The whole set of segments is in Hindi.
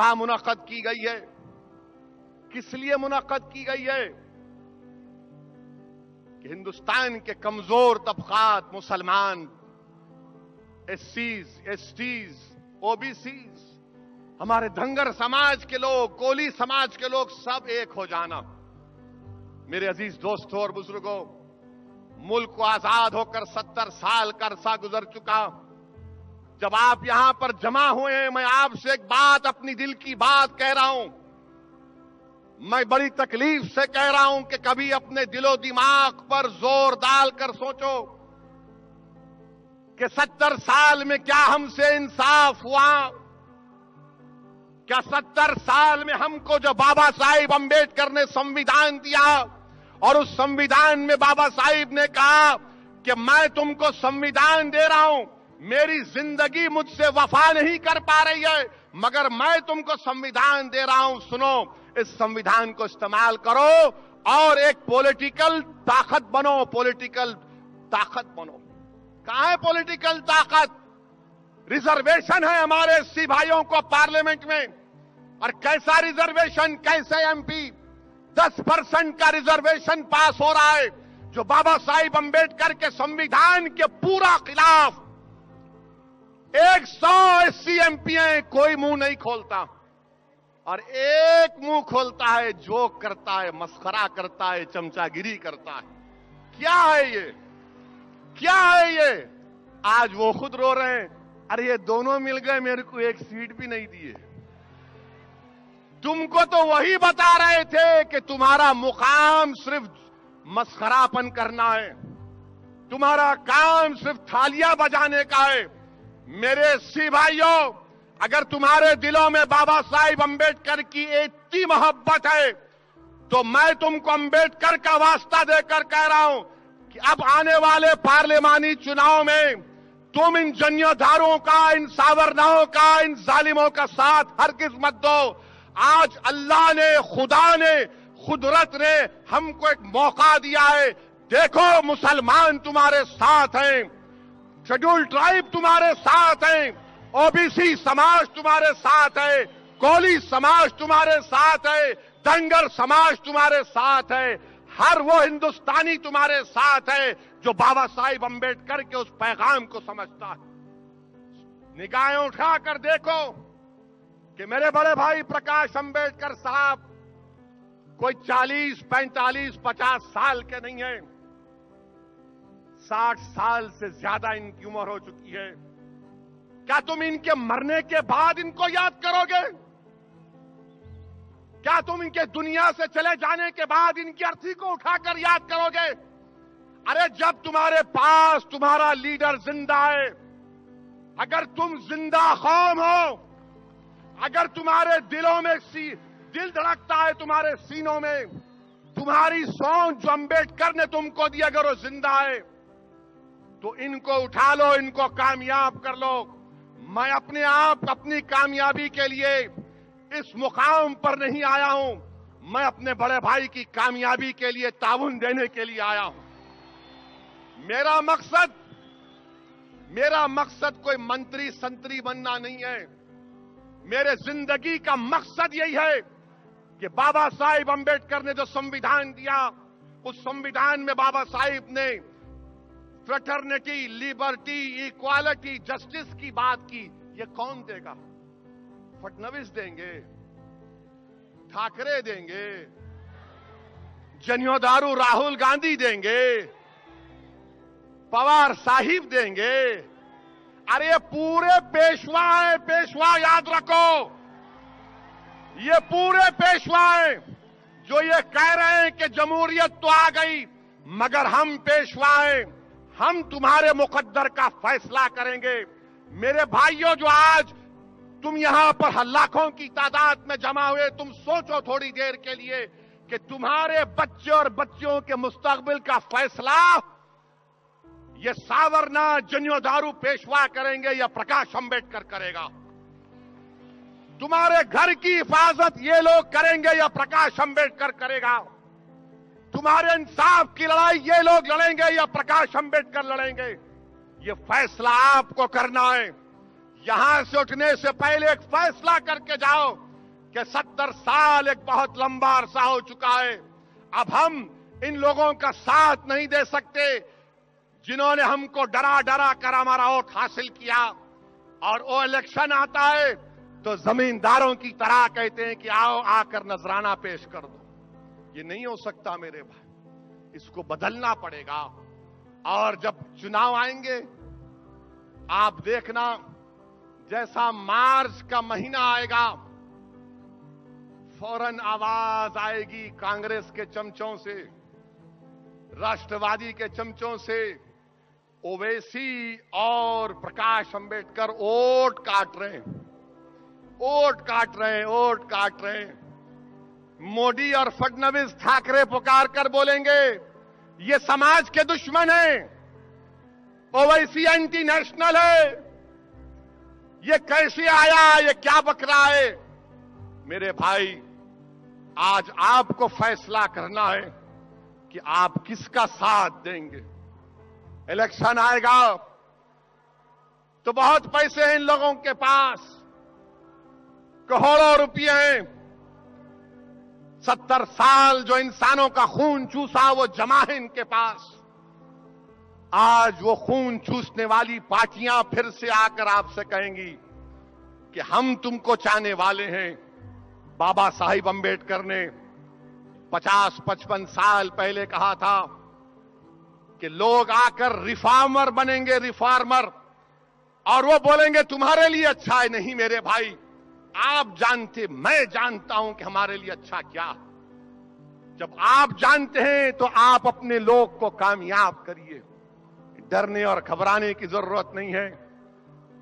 सभा मुनक्कद की गई है। किस लिए मुनक्कद की गई है? कि हिंदुस्तान के कमजोर तबकात, मुसलमान, एससीज, एसटीज, ओबीसीज, हमारे धंगर समाज के लोग, कोली समाज के लोग सब एक हो जाना। मेरे अजीज दोस्तों और बुजुर्गों, मुल्क को आजाद होकर 70 साल का अरसा गुजर चुका। जब आप यहां पर जमा हुए हैं, मैं आपसे एक बात, अपनी दिल की बात कह रहा हूं। मैं बड़ी तकलीफ से कह रहा हूं कि कभी अपने दिलो दिमाग पर जोर डालकर सोचो कि 70 साल में क्या हमसे इंसाफ हुआ? क्या 70 साल में हमको जो बाबा साहिब अंबेडकर ने संविधान दिया, और उस संविधान में बाबा साहिब ने कहा कि मैं तुमको संविधान दे रहा हूं, मेरी जिंदगी मुझसे वफा नहीं कर पा रही है, मगर मैं तुमको संविधान दे रहा हूं, सुनो, इस संविधान को इस्तेमाल करो और एक पॉलिटिकल ताकत बनो, पॉलिटिकल ताकत बनो। कहां है पॉलिटिकल ताकत? रिजर्वेशन है हमारे एससी भाइयों को पार्लियामेंट में, और कैसा रिजर्वेशन, कैसे एमपी? 10% का रिजर्वेशन पास हो रहा है, जो बाबा साहिब अंबेडकर के संविधान के पूरा खिलाफ। 100 एससी एमपी हैं, कोई मुंह नहीं खोलता, और एक मुंह खोलता है, जोक करता है, मस्खरा करता है, चमचागिरी करता है। क्या है ये? क्या है ये? आज वो खुद रो रहे हैं, अरे ये दोनों मिल गए, मेरे को एक सीट भी नहीं दिए। तुमको तो वही बता रहे थे कि तुम्हारा मुकाम सिर्फ मस्खरापन करना है, तुम्हारा काम सिर्फ थालियां बजाने का है। मेरे एससी भाइयों, अगर तुम्हारे दिलों में बाबा साहिब अंबेडकर की इतनी मोहब्बत है, तो मैं तुमको अंबेडकर का वास्ता देकर कह रहा हूं कि अब आने वाले पार्लिमानी चुनाव में तुम इन जनियोधारों का, इन सावरनाओं का, इन जालिमों का साथ हरगिज मत दो। आज अल्लाह ने, खुदा ने, कुदरत ने हमको एक मौका दिया है। देखो, मुसलमान तुम्हारे साथ हैं, शेड्यूल ट्राइब तुम्हारे साथ हैं, ओबीसी समाज तुम्हारे साथ है, कोली समाज तुम्हारे साथ है, धंगर समाज तुम्हारे साथ है, हर वो हिंदुस्तानी तुम्हारे साथ है जो बाबा साहिब अंबेडकर के उस पैगाम को समझता है। निगाहें उठाकर देखो कि मेरे बड़े भाई प्रकाश अंबेडकर साहब कोई 40, 45, 50 साल के नहीं है, 60 साल से ज्यादा इनकी उम्र हो चुकी है। क्या तुम इनके मरने के बाद इनको याद करोगे? क्या तुम इनके दुनिया से चले जाने के बाद इनकी अर्थी को उठाकर याद करोगे? अरे जब तुम्हारे पास तुम्हारा लीडर जिंदा है, अगर तुम जिंदा कौम हो, अगर तुम्हारे दिलों में दिल धड़कता है, तुम्हारे सीनों में तुम्हारी सोच जो अंबेडकर ने तुमको दी, अगर वो जिंदा है, तो इनको उठा लो, इनको कामयाब कर लो। मैं अपने आप अपनी कामयाबी के लिए इस मुकाम पर नहीं आया हूं, मैं अपने बड़े भाई की कामयाबी के लिए ताउन देने के लिए आया हूं। मेरा मकसद कोई मंत्री संतरी बनना नहीं है। मेरे जिंदगी का मकसद यही है कि बाबा साहिब अंबेडकर ने जो संविधान दिया, उस संविधान में बाबा साहिब ने फ्रेटर्निटी, लिबर्टी, इक्वालिटी, जस्टिस की बात की। ये कौन देगा? फडणवीस देंगे, ठाकरे देंगे, जनियोदारू राहुल गांधी देंगे, पवार साहिब देंगे। अरे ये पूरे पेशवा है, पेशवा याद रखो, ये पूरे पेशवा हैं जो ये कह रहे हैं कि जमहूरियत तो आ गई, मगर हम पेशवा हैं, हम तुम्हारे मुकद्दर का फैसला करेंगे। मेरे भाइयों, जो आज तुम यहां पर लाखों की तादाद में जमा हुए, तुम सोचो थोड़ी देर के लिए कि तुम्हारे बच्चे और बच्चियों के मुस्तकबिल का फैसला ये सावरना, जनियोदारू पेशवा करेंगे या प्रकाश अंबेडकर करेगा? तुम्हारे घर की हिफाजत ये लोग करेंगे या प्रकाश अंबेडकर करेगा? तुम्हारे इंसाफ की लड़ाई ये लोग लड़ेंगे या प्रकाश अंबेडकर लड़ेंगे? ये फैसला आपको करना है। यहां से उठने से पहले एक फैसला करके जाओ कि 70 साल एक बहुत लंबा अरसा हो चुका है। अब हम इन लोगों का साथ नहीं दे सकते जिन्होंने हमको डरा डरा कर हमारा वोट हासिल किया, और वो इलेक्शन आता है तो जमींदारों की तरह कहते हैं कि आओ आकर नजराना पेश कर दो। ये नहीं हो सकता मेरे भाई, इसको बदलना पड़ेगा। और जब चुनाव आएंगे आप देखना, जैसा मार्च का महीना आएगा फौरन आवाज आएगी कांग्रेस के चमचों से, राष्ट्रवादी के चमचों से, ओवैसी और प्रकाश अंबेडकर वोट काट रहे हैं, वोट काट रहे हैं, वोट काट रहे हैं। मोदी और फडणवीस ठाकरे पुकार कर बोलेंगे ये समाज के दुश्मन हैं, ओवैसी एंटी नेशनल है, ये कैसे आया, ये क्या बक रहा है। मेरे भाई, आज आपको फैसला करना है कि आप किसका साथ देंगे। इलेक्शन आएगा तो बहुत पैसे हैं इन लोगों के पास, करोड़ों रुपए हैं। 70 साल जो इंसानों का खून चूसा वो जमा है इनके पास। आज वो खून चूसने वाली पार्टियां फिर से आकर आपसे कहेंगी कि हम तुमको चाहने वाले हैं। बाबा साहिब अंबेडकर ने 50-55 साल पहले कहा था कि लोग आकर रिफॉर्मर बनेंगे, रिफॉर्मर, और वो बोलेंगे तुम्हारे लिए अच्छा है। नहीं मेरे भाई, आप जानते, मैं जानता हूं कि हमारे लिए अच्छा क्या। जब आप जानते हैं तो आप अपने लोग को कामयाब करिए, डरने और घबराने की जरूरत नहीं है।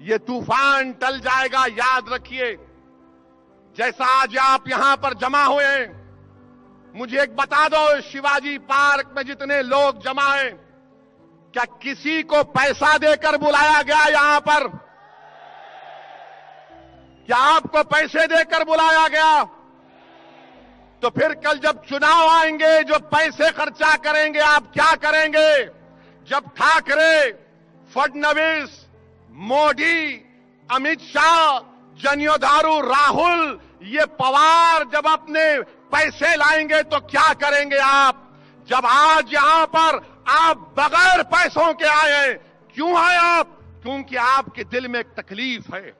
ये तूफान टल जाएगा, याद रखिए। जैसा आज आप यहां पर जमा हुए हैं, मुझे एक बता दो, शिवाजी पार्क में जितने लोग जमा हैं, क्या किसी को पैसा देकर बुलाया गया यहां पर? क्या आपको पैसे देकर बुलाया गया? तो फिर कल जब चुनाव आएंगे, जो पैसे खर्चा करेंगे, आप क्या करेंगे? जब ठाकरे, फडणवीस, मोदी, अमित शाह, जनियोधारू राहुल, ये पवार जब अपने पैसे लाएंगे तो क्या करेंगे आप? जब आज यहां पर आप बगैर पैसों के आए हैं, क्यों आए आप? क्योंकि आपके दिल में एक तकलीफ है,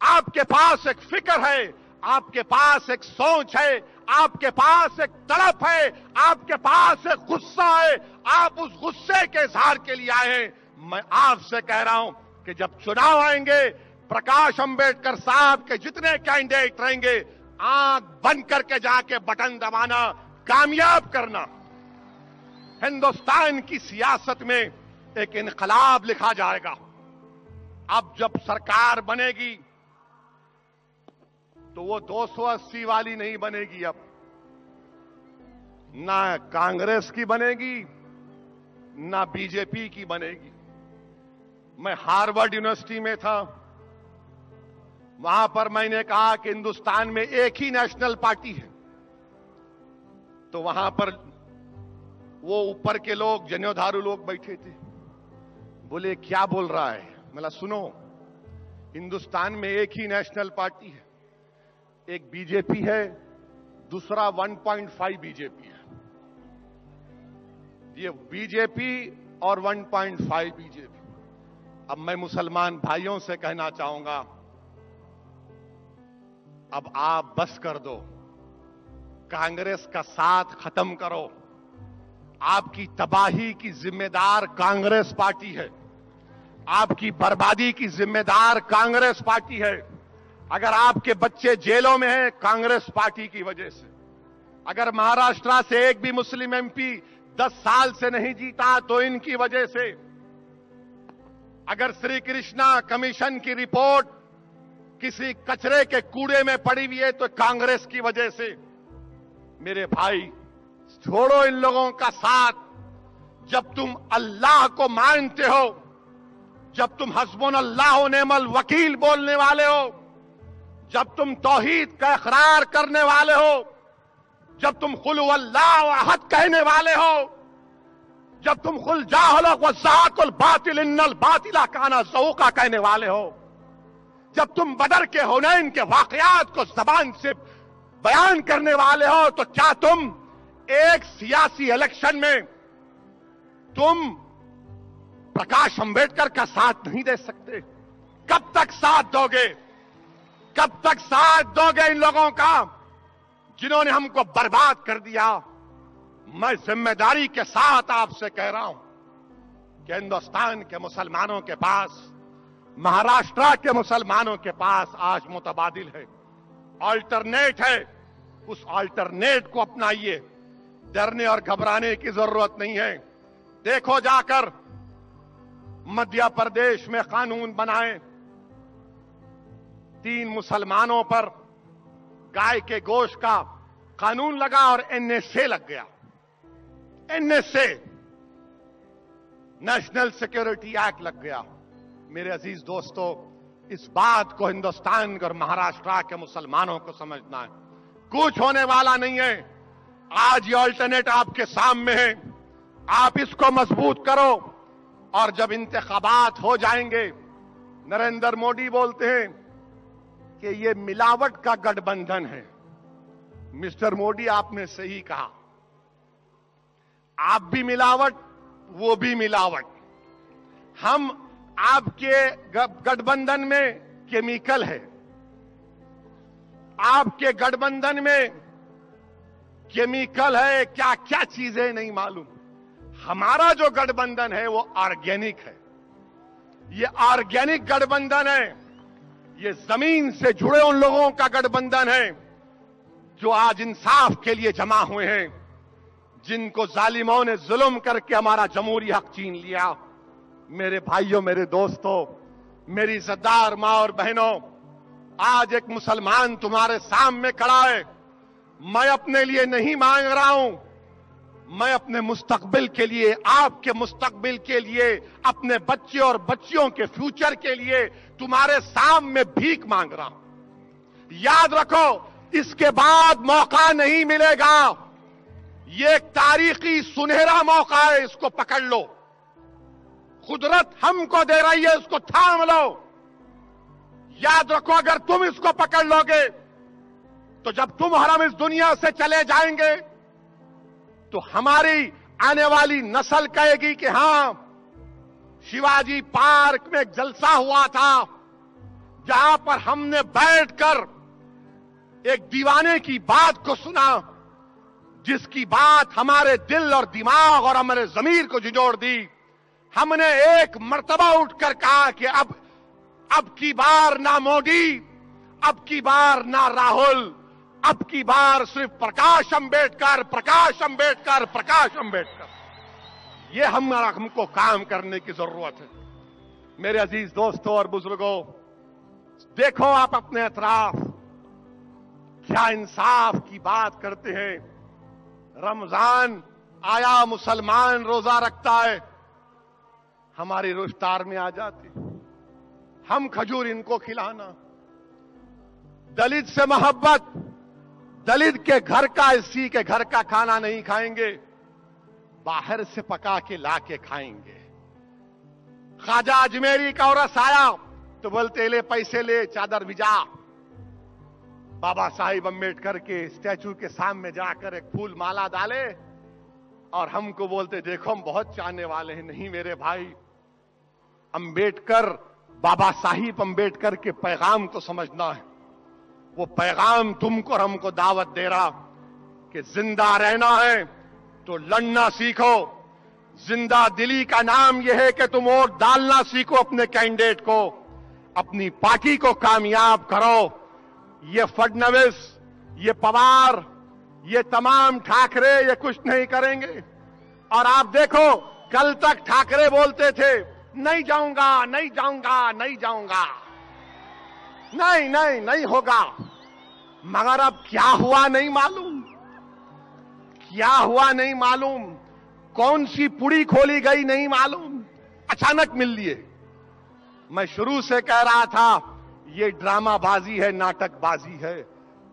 आपके पास एक फिक्र है, आपके पास एक सोच है, आपके पास एक तड़प है, आपके पास एक गुस्सा है। आप उस गुस्से के इजहार के लिए आए हैं। मैं आपसे कह रहा हूं कि जब चुनाव आएंगे, प्रकाश अंबेडकर साहब के जितने कैंडिडेट रहेंगे, आंख बंद करके जाके बटन दबाना, कामयाब करना। हिंदुस्तान की सियासत में एक इनकलाब लिखा जाएगा। अब जब सरकार बनेगी तो वो 280 वाली नहीं बनेगी, अब ना कांग्रेस की बनेगी ना बीजेपी की बनेगी। मैं हार्वर्ड यूनिवर्सिटी में था, वहां पर मैंने कहा कि हिंदुस्तान में एक ही नेशनल पार्टी है। तो वहां पर वो ऊपर के लोग, जनियोधारू लोग बैठे थे, बोले क्या बोल रहा है? मतलब सुनो, हिंदुस्तान में एक ही नेशनल पार्टी है, एक बीजेपी है, दूसरा 1.5 बीजेपी है। ये बीजेपी और 1.5 बीजेपी। अब मैं मुसलमान भाइयों से कहना चाहूंगा, अब आप बस कर दो, कांग्रेस का साथ खत्म करो। आपकी तबाही की जिम्मेदार कांग्रेस पार्टी है, आपकी बर्बादी की जिम्मेदार कांग्रेस पार्टी है। अगर आपके बच्चे जेलों में हैं, कांग्रेस पार्टी की वजह से। अगर महाराष्ट्र से एक भी मुस्लिम एमपी 10 साल से नहीं जीता तो इनकी वजह से। अगर श्री कृष्णा कमीशन की रिपोर्ट किसी कचरे के कूड़े में पड़ी हुई है तो कांग्रेस की वजह से। मेरे भाई, छोड़ो इन लोगों का साथ। जब तुम अल्लाह को मानते हो, जब तुम हस्बुनल्लाह व निअमल वकील बोलने वाले हो, जब तुम तौहीद का इकरार करने वाले हो, जब तुम कुल वल्लाह व अहद कहने वाले हो, जब तुम कुल जाहल व ज़ाकुल बातिल इन्नल बातिला काना ज़ऊका कहने वाले हो, जब तुम बदर के हुनैन के वाकयात को जबान से बयान करने वाले हो, तो क्या तुम एक सियासी इलेक्शन में तुम प्रकाश अंबेडकर का साथ नहीं दे सकते? कब तक साथ दोगे? कब तक साथ दोगे इन लोगों का जिन्होंने हमको बर्बाद कर दिया? मैं जिम्मेदारी के साथ आपसे कह रहा हूं कि हिंदुस्तान के मुसलमानों के पास, महाराष्ट्र के मुसलमानों के पास आज मुतबादिल है, अल्टरनेट है। उस अल्टरनेट को अपनाइए। डरने और घबराने की जरूरत नहीं है। देखो जाकर मध्य प्रदेश में कानून बनाए, 3 मुसलमानों पर गाय के गोश्त का कानून लगा और एनएसए लग गया। एनएसए, नेशनल सिक्योरिटी एक्ट लग गया। मेरे अजीज दोस्तों, इस बात को हिंदुस्तान और महाराष्ट्र के मुसलमानों को समझना है। कुछ होने वाला नहीं है। आज ये अल्टरनेट आपके सामने है, आप इसको मजबूत करो। और जब इंतखाबात हो जाएंगे, नरेंद्र मोदी बोलते हैं कि ये मिलावट का गठबंधन है। मिस्टर मोदी, आपने सही कहा, आप भी मिलावट, वो भी मिलावट। हम आपके गठबंधन में केमिकल है, आपके गठबंधन में केमिकल है, क्या क्या चीजें नहीं मालूम। हमारा जो गठबंधन है वो ऑर्गेनिक है। ये ऑर्गेनिक गठबंधन है। ये जमीन से जुड़े उन लोगों का गठबंधन है जो आज इंसाफ के लिए जमा हुए हैं, जिनको जालिमों ने जुल्म करके हमारा जमहूरी हक छीन लिया। मेरे भाइयों, मेरे दोस्तों, मेरी इज्जतदार मां और बहनों, आज एक मुसलमान तुम्हारे सामने खड़ा है। मैं अपने लिए नहीं मांग रहा हूं, मैं अपने मुस्तकबिल के लिए, आपके मुस्तकबिल के लिए, अपने बच्चे और बच्चियों के फ्यूचर के लिए तुम्हारे सामने भीख मांग रहा हूं। याद रखो, इसके बाद मौका नहीं मिलेगा। ये एक तारीखी सुनहरा मौका है, इसको पकड़ लो। कुदरत हमको दे रही है, इसको थाम लो। याद रखो, अगर तुम इसको पकड़ लोगे तो जब तुम और हम इस दुनिया से चले जाएंगे तो हमारी आने वाली नस्ल कहेगी कि हां, शिवाजी पार्क में एक जलसा हुआ था जहां पर हमने बैठकर एक दीवाने की बात को सुना, जिसकी बात हमारे दिल और दिमाग और हमारे जमीर को झिझोड़ दी। हमने एक मर्तबा उठकर कहा कि अब की बार ना मोदी, अब की बार ना राहुल, अब की बार सिर्फ प्रकाश अंबेडकर, प्रकाश अंबेडकर, प्रकाश अंबेडकर। ये हमको काम करने की जरूरत है। मेरे अजीज दोस्तों और बुजुर्गों, देखो आप अपने अतराफ, क्या इंसाफ की बात करते हैं। रमजान आया, मुसलमान रोजा रखता है, हमारी रुफ्तार में आ जाती, हम खजूर इनको खिलाना। दलित से मोहब्बत, दलित के घर का, इसी के घर का खाना नहीं खाएंगे, बाहर से पका के ला के खाएंगे। ख्वाजा अजमेरी का औरस आया तो बोलते ले पैसे ले, चादर भिजा। बाबा साहिब अंबेडकर के स्टैचू के सामने जाकर एक फूल माला डाले और हमको बोलते देखो हम बहुत चाहने वाले हैं। नहीं मेरे भाई, अंबेडकर, बाबा साहिब अंबेडकर के पैगाम को समझना है। वो पैगाम तुमको और हमको दावत दे रहा कि जिंदा रहना है तो लड़ना सीखो। जिंदा दिली का नाम यह है कि तुम वोट डालना सीखो अपने कैंडिडेट को, अपनी पार्टी को कामयाब करो। ये फडणवीस, ये पवार, ये तमाम ठाकरे ये कुछ नहीं करेंगे। और आप देखो, कल तक ठाकरे बोलते थे नहीं जाऊंगा, नहीं जाऊंगा, नहीं जाऊंगा, नहीं नहीं नहीं होगा। मगर अब क्या हुआ नहीं मालूम, क्या हुआ नहीं मालूम, कौन सी पुड़ी खोली गई नहीं मालूम, अचानक मिल लिए। मैं शुरू से कह रहा था ये ड्रामाबाजी है, नाटकबाजी है।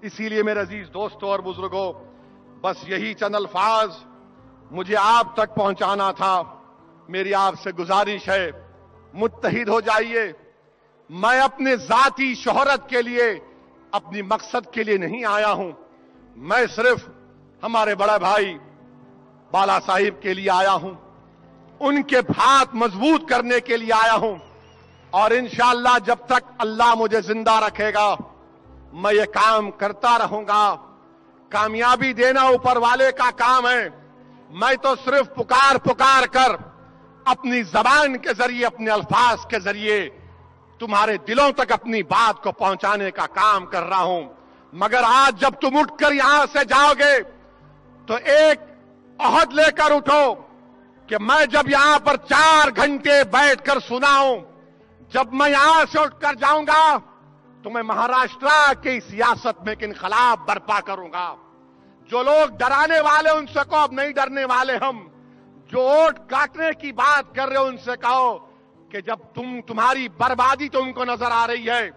इसीलिए मेरे अजीज दोस्तों और बुजुर्गों, बस यही चंद अल्फाज मुझे आप तक पहुंचाना था। मेरी आपसे गुजारिश है, मुत्तहिद हो जाइए, मैं अपने जाती शोहरत के लिए, अपनी मकसद के लिए नहीं आया हूं। मैं सिर्फ हमारे बड़े भाई बाला साहिब के लिए आया हूं, उनके हाथ मजबूत करने के लिए आया हूं। और इंशाअल्लाह जब तक अल्लाह मुझे जिंदा रखेगा मैं ये काम करता रहूंगा। कामयाबी देना ऊपर वाले का काम है। मैं तो सिर्फ पुकार पुकार कर अपनी जबान के जरिए, अपने अल्फाज के जरिए तुम्हारे दिलों तक अपनी बात को पहुंचाने का काम कर रहा हूं। मगर आज जब तुम उठकर यहां से जाओगे तो एक अहद लेकर उठो कि मैं जब यहां पर 4 घंटे बैठकर सुनाऊं, जब मैं यहां से उठकर जाऊंगा तो मैं महाराष्ट्र की सियासत में एक इनकलाब बर्पा करूंगा। जो लोग डराने वाले उनसे कहो अब नहीं डरने वाले हम। जो वोट काटने की बात कर रहे हो उनसे कहो कि जब तुम्हारी बर्बादी तुमको नजर आ रही है,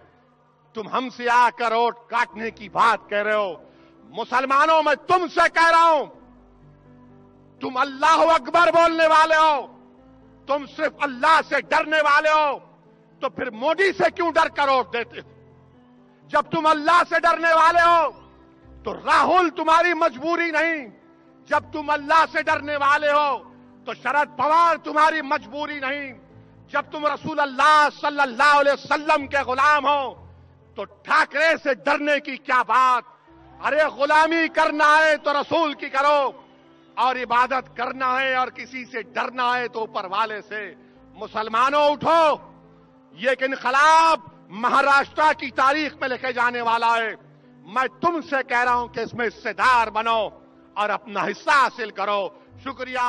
तुम हमसे आकर वोट काटने की बात कह रहे हो। मुसलमानों मैं तुमसे कह रहा हूं, तुम अल्लाह अकबर बोलने वाले हो, तुम सिर्फ अल्लाह से डरने वाले हो, तो फिर मोदी से क्यों डर कर वोट देते हो? जब तुम अल्लाह से डरने वाले हो तो राहुल तुम्हारी मजबूरी नहीं। जब तुम अल्लाह से डरने वाले हो तो शरद पवार तुम्हारी मजबूरी नहीं। जब तुम रसूल अल्लाह सल्लल्लाहु अलैहि वसल्लम के गुलाम हो तो ठाकरे से डरने की क्या बात। अरे गुलामी करना है तो रसूल की करो, और इबादत करना है और किसी से डरना है तो ऊपर वाले से। मुसलमानों उठो, ये एक इनकलाब महाराष्ट्र की तारीख में लिखे जाने वाला है। मैं तुमसे कह रहा हूं कि इसमें हिस्सेदार बनो और अपना हिस्सा हासिल करो। शुक्रिया।